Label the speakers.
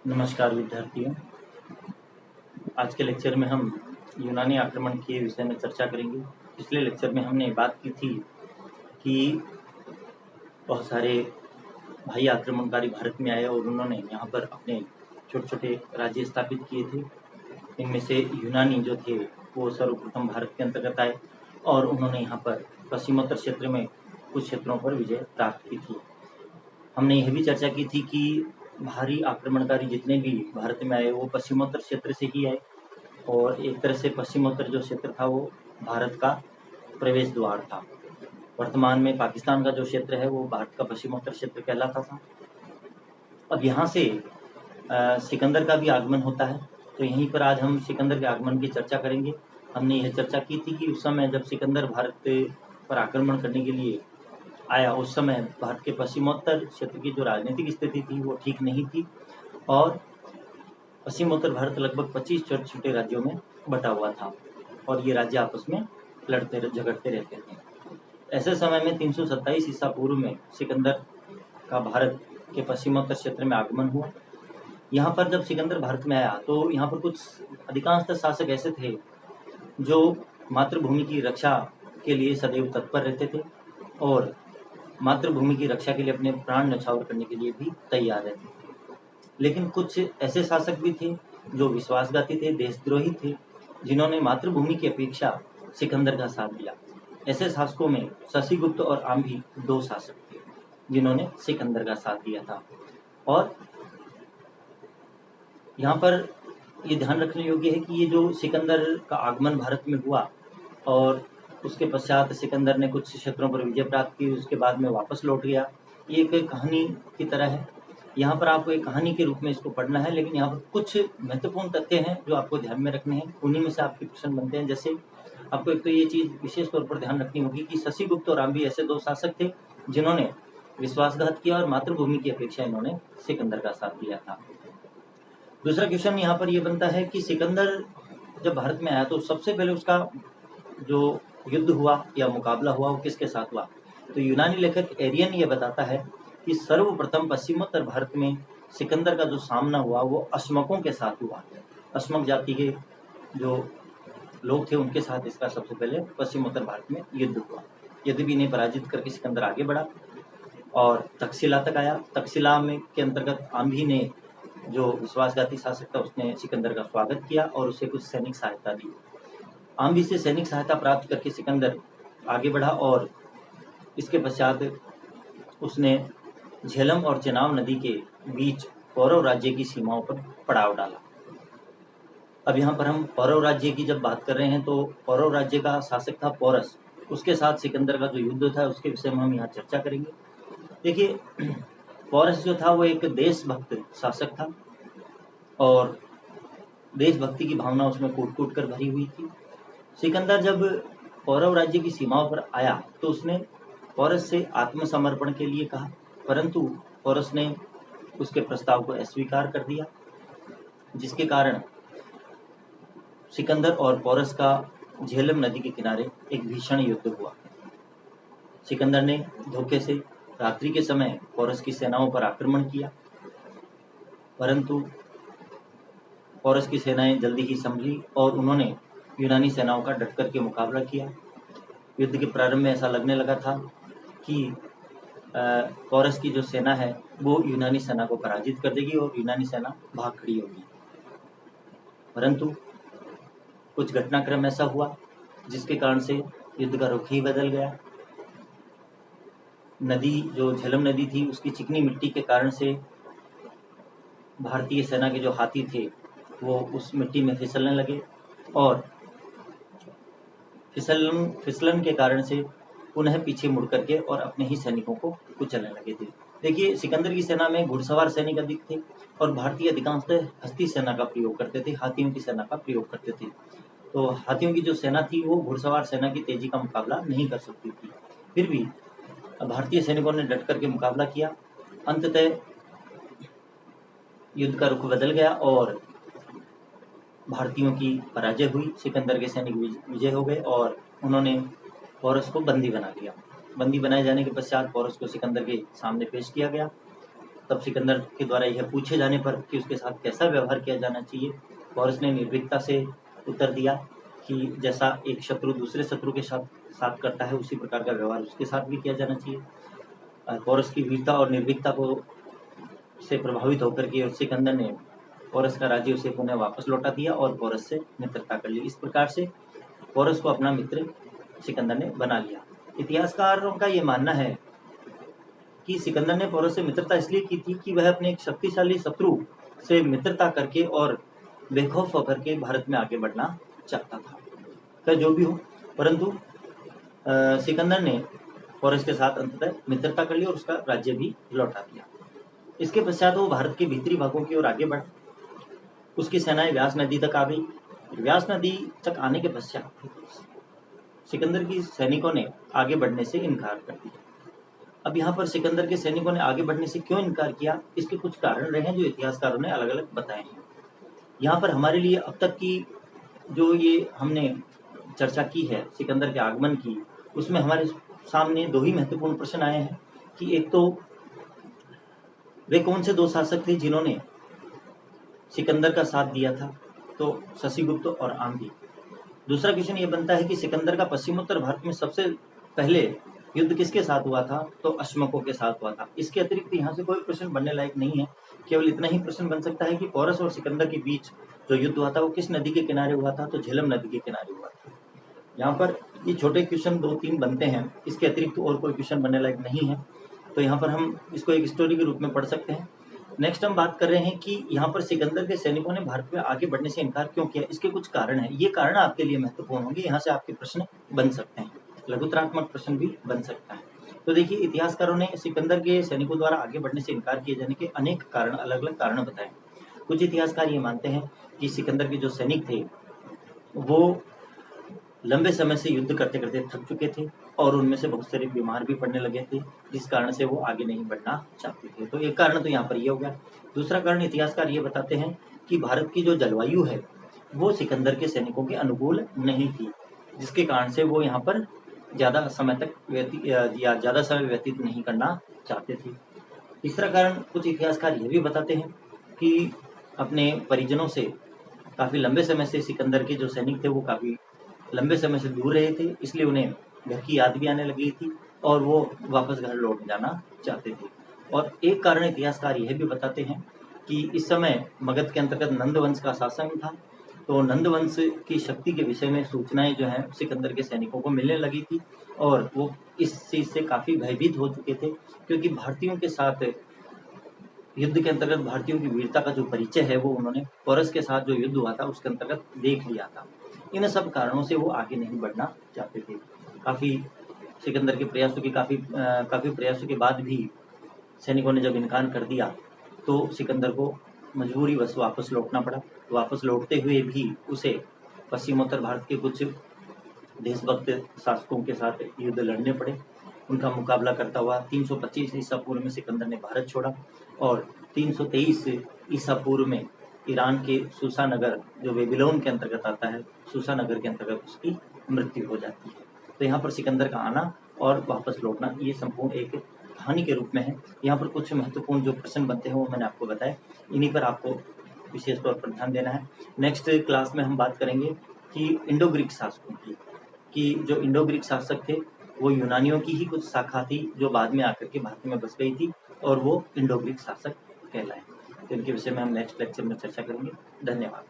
Speaker 1: नमस्कार विद्यार्थियों। आज के लेक्चर में हम यूनानी आक्रमण के विषय में चर्चा करेंगे। पिछले लेक्चर में हमने बात की थी कि बहुत सारे भाई आक्रमणकारी भारत में आए और उन्होंने यहाँ पर अपने छोटे छोटे राज्य स्थापित किए थे। इनमें से यूनानी जो थे वो सर्वप्रथम भारत के अंतर्गत आए और उन्होंने यहाँ पर पश्चिमोत्तर क्षेत्र में कुछ क्षेत्रों पर विजय प्राप्त की थी। हमने यह भी चर्चा की थी कि भारी आक्रमणकारी जितने भी भारत में आए वो पश्चिमोत्तर क्षेत्र से ही आए और एक तरह से पश्चिमोत्तर जो क्षेत्र था वो भारत का प्रवेश द्वार था। वर्तमान में पाकिस्तान का जो क्षेत्र है वो भारत का पश्चिमोत्तर क्षेत्र कहलाता था। अब यहाँ से सिकंदर का भी आगमन होता है, तो यहीं पर आज हम सिकंदर के आगमन की चर्चा करेंगे। हमने यह चर्चा की थी कि उस समय जब सिकंदर भारत पर आक्रमण करने के लिए आया उस समय भारत के पश्चिमोत्तर क्षेत्र की जो राजनीतिक स्थिति थी वो ठीक नहीं थी और पश्चिमोत्तर भारत लगभग 25 छोटे छोटे राज्यों में बटा हुआ था और ये राज्य आपस में लड़ते झगड़ते रहते थे। ऐसे समय में 327 ईसा पूर्व में सिकंदर का भारत के पश्चिमोत्तर क्षेत्र में आगमन हुआ। यहाँ पर जब सिकंदर भारत में आया तो यहाँ पर कुछ अधिकांशतः शासक ऐसे थे जो मातृभूमि की रक्षा के लिए सदैव तत्पर रहते थे और मातृभूमि की रक्षा के लिए अपने प्राण न्यौछावर करने के लिए भी तैयार रहते थे। लेकिन कुछ ऐसे शासक भी थे जो विश्वासघाती थे, देशद्रोही थे, जिन्होंने मातृभूमि की अपेक्षा सिकंदर का साथ दिया। ऐसे शासकों में शशिगुप्त और आम्भी दो शासक थे जिन्होंने सिकंदर का साथ दिया था। और यहाँ पर ये ध्यान रखने योग्य है कि ये जो सिकंदर का आगमन भारत में हुआ और उसके पश्चात सिकंदर ने कुछ क्षेत्रों पर विजय प्राप्त की, उसके बाद में वापस लौट गया, ये एक कहानी की तरह है। यहाँ पर आपको एक कहानी के रूप में इसको पढ़ना है, लेकिन यहाँ पर कुछ महत्वपूर्ण तथ्य हैं जो आपको ध्यान में रखने हैं। उन्हीं में से आपके प्रश्न बनते हैं। जैसे आपको एक तो ये चीज़ विशेष तौर पर ध्यान रखनी होगी कि शशिगुप्त और आम्भी ऐसे दो शासक थे जिन्होंने विश्वासघात किया और मातृभूमि की अपेक्षा इन्होंने सिकंदर का साथ दिया था। दूसरा क्वेश्चन यहाँ पर ये बनता है कि सिकंदर जब भारत में आया तो सबसे पहले उसका जो युद्ध हुआ या मुकाबला हुआ वो किसके साथ हुआ? तो यूनानी लेखक एरियन ये बताता है कि सर्वप्रथम पश्चिमोत्तर भारत में सिकंदर का जो सामना हुआ वो अश्मकों के साथ हुआ। अश्मक जाति के जो लोग थे उनके साथ इसका सबसे पहले पश्चिमोत्तर भारत में युद्ध हुआ। यद्यपि इन्हें पराजित करके सिकंदर आगे बढ़ा और तक्षशिला तक आया। तक्षशिला में के अंतर्गत आम्भी ने जो विश्वासघाती शासक था उसने सिकंदर का स्वागत किया और उसे कुछ सैनिक सहायता दी। आम्भी से सैनिक सहायता प्राप्त करके सिकंदर आगे बढ़ा और इसके पश्चात उसने झेलम और चेनाब नदी के बीच पौरव राज्य की सीमाओं पर पड़ाव डाला। अब यहाँ पर हम पौरव राज्य की जब बात कर रहे हैं तो पौरव राज्य का शासक था पोरस। उसके साथ सिकंदर का जो युद्ध था उसके विषय में हम यहाँ चर्चा करेंगे। देखिए, पोरस जो था वो एक देशभक्त शासक था और देशभक्ति की भावना उसमें कूट कूट कर भरी हुई थी। सिकंदर जब पौरव राज्य की सीमाओं पर आया तो उसने पोरस से आत्मसमर्पण के लिए कहा, परंतु पोरस ने उसके प्रस्ताव को अस्वीकार कर दिया, जिसके कारण सिकंदर और पोरस का झेलम नदी के किनारे एक भीषण युद्ध हुआ। सिकंदर ने धोखे से रात्रि के समय पोरस की सेनाओं पर आक्रमण किया, परंतु पोरस की सेनाएं जल्दी ही संभली और उन्होंने यूनानी सेनाओं का डट कर के मुकाबला किया। युद्ध के प्रारंभ में ऐसा लगने लगा था कि पोरस की जो सेना है वो यूनानी सेना को पराजित कर देगी और यूनानी सेना भाग खड़ी होगी, परंतु कुछ घटनाक्रम ऐसा हुआ जिसके कारण से युद्ध का रुख ही बदल गया। नदी जो झेलम नदी थी उसकी चिकनी मिट्टी के कारण से भारतीय सेना के जो हाथी थे वो उस मिट्टी में फिसलने लगे और फिसलन के कारण से पुनः पीछे मुड़ करके और अपने ही सैनिकों को कुचलने लगे थे। देखिए, सिकंदर की सेना में घुड़सवार सैनिक अधिक थे और भारतीय अधिकांशतः हस्ती सेना का प्रयोग करते थे, हाथियों की सेना का प्रयोग करते थे। तो हाथियों की जो सेना थी वो घुड़सवार सेना की तेजी का मुकाबला नहीं कर सकती थी। फिर भी भारतीय सैनिकों ने डट करके मुकाबला किया। अंततः युद्ध का रुख बदल गया और भारतीयों की पराजय हुई। सिकंदर के सैनिक विजय हो गए और उन्होंने पोरस को बंदी बना लिया। बंदी बनाए जाने के पश्चात पोरस को सिकंदर के सामने पेश किया गया तब सिकंदर के द्वारा यह पूछे जाने पर कि उसके साथ कैसा व्यवहार किया जाना चाहिए, पोरस ने निर्भीकता से उत्तर दिया कि जैसा एक शत्रु दूसरे शत्रु के साथ करता है उसी प्रकार का व्यवहार उसके साथ भी किया जाना चाहिए। पोरस की वीरता और निर्भीकता को से प्रभावित होकर के सिकंदर ने पोरस का राज्य उसे पुनः वापस लौटा दिया और पोरस से मित्रता कर ली। इस प्रकार से पोरस को अपना मित्र सिकंदर ने बना लिया। इतिहासकारों का ये मानना है कि सिकंदर ने पोरस से मित्रता इसलिए की थी कि वह अपने एक शक्तिशाली शत्रु से मित्रता करके और बेखौफ होकर के भारत में आगे बढ़ना चाहता था। तो जो भी हो, परंतु सिकंदर ने पोरस के साथ अंततः मित्रता कर ली और उसका राज्य भी लौटा दिया। इसके पश्चात वो भारत के भीतरी भागों की ओर आगे बढ़ा। उसकी सेनाएं व्यास नदी तक आ गई। व्यास नदी तक आने के पश्चात सिकंदर की सैनिकों ने आगे बढ़ने से इनकार कर दिया। अब यहाँ पर सिकंदर के सैनिकों ने आगे बढ़ने से क्यों इनकार किया, इसके कुछ कारण रहे हैं जो इतिहासकारों ने अलग अलग बताए हैं। यहाँ पर हमारे लिए अब तक की जो ये हमने चर्चा की है सिकंदर के आगमन की, उसमें हमारे सामने दो ही महत्वपूर्ण प्रश्न आए हैं कि एक तो वे कौन से दो शासक थे जिन्होंने सिकंदर का साथ दिया था, तो शशिगुप्त और आंधी। दूसरा क्वेश्चन ये बनता है कि सिकंदर का पश्चिमोत्तर भारत में सबसे पहले युद्ध किसके साथ हुआ था, तो अश्मकों के साथ हुआ था। इसके अतिरिक्त यहाँ से कोई प्रश्न बनने लायक नहीं है। केवल इतना ही प्रश्न बन सकता है कि पोरस और सिकंदर के बीच जो युद्ध हुआ था वो किस नदी के किनारे हुआ था, तो झेलम नदी के किनारे हुआ था। यहाँ पर ये छोटे क्वेश्चन 2-3 बनते हैं, इसके अतिरिक्त और कोई क्वेश्चन बनने लायक नहीं है, तो यहाँ पर हम इसको एक स्टोरी के रूप में पढ़ सकते हैं। नेक्स्ट हम बात कर रहे हैं कि यहाँ पर सिकंदर के सैनिकों ने भारत में आगे बढ़ने से इनकार क्यों किया, इसके कुछ कारण हैं। ये कारण आपके लिए महत्वपूर्ण होंगे, यहाँ से आपके प्रश्न बन सकते हैं, लघुतरात्मक प्रश्न भी बन सकता है। तो देखिए, इतिहासकारों ने सिकंदर के सैनिकों द्वारा आगे बढ़ने से इनकार किए जाने के अनेक कारण, अलग अलग कारण बताए। कुछ इतिहासकार ये मानते हैं कि सिकंदर के जो सैनिक थे वो लंबे समय से युद्ध करते करते थक चुके थे और उनमें से बहुत सारे बीमार भी पड़ने लगे थे, जिस कारण से वो आगे नहीं बढ़ना चाहते थे। तो एक कारण तो यहाँ पर ये हो गया। दूसरा कारण इतिहासकार ये बताते हैं कि भारत की जो जलवायु है वो सिकंदर के सैनिकों के अनुकूल नहीं थी, जिसके कारण से वो यहाँ पर ज़्यादा समय व्यतीत नहीं करना चाहते थे। तीसरा कारण कुछ इतिहासकार ये भी बताते हैं कि अपने परिजनों से काफ़ी लंबे समय से सिकंदर के जो सैनिक थे वो काफ़ी लंबे समय से दूर रहे थे, इसलिए उन्हें घर की याद भी आने लगी थी और वो वापस घर लौट जाना चाहते थे। और एक कारण इतिहासकार यह भी बताते हैं कि इस समय मगध के अंतर्गत नंद वंश का शासन था, तो नंद वंश की शक्ति के विषय में सूचनाएं जो हैं सिकंदर के सैनिकों को मिलने लगी थी और वो इस चीज़ से काफ़ी भयभीत हो चुके थे, क्योंकि भारतीयों के साथ युद्ध के अंतर्गत भारतीयों की वीरता का जो परिचय है वो उन्होंने पोरस के साथ जो युद्ध हुआ था उसके अंतर्गत देख लिया था। इन सब कारणों से वो आगे नहीं बढ़ना चाहते थे। काफ़ी सिकंदर के प्रयासों की काफ़ी प्रयासों के बाद भी सैनिकों ने जब इनकार कर दिया तो सिकंदर को मजबूरीवश वापस लौटना पड़ा। वापस लौटते हुए भी उसे पश्चिमोत्तर भारत के कुछ देशभक्त शासकों के साथ युद्ध लड़ने पड़े। उनका मुकाबला करता हुआ 325 ईसा पूर्व में सिकंदर ने भारत छोड़ा और 323 ईसा पूर्व में ईरान के सूसा नगर, जो बेबीलोन के अंतर्गत आता है, सूसा नगर के अंतर्गत उसकी मृत्यु हो जाती है। तो यहाँ पर सिकंदर का आना और वापस लौटना ये संपूर्ण एक कहानी के रूप में है। यहाँ पर कुछ महत्वपूर्ण जो प्रश्न बनते हैं वो मैंने आपको बताया, इन्हीं पर आपको विशेष तौर पर ध्यान देना है। नेक्स्ट क्लास में हम बात करेंगे कि इंडो ग्रीक शासकों की, कि जो इंडो ग्रीक शासक थे वो यूनानियों की ही कुछ शाखा थी जो बाद में आकर के भारत में बस गई थी और वो इंडो ग्रीक शासक कहलाए। तो इनके विषय में हम नेक्स्ट लेक्चर में चर्चा करेंगे। धन्यवाद।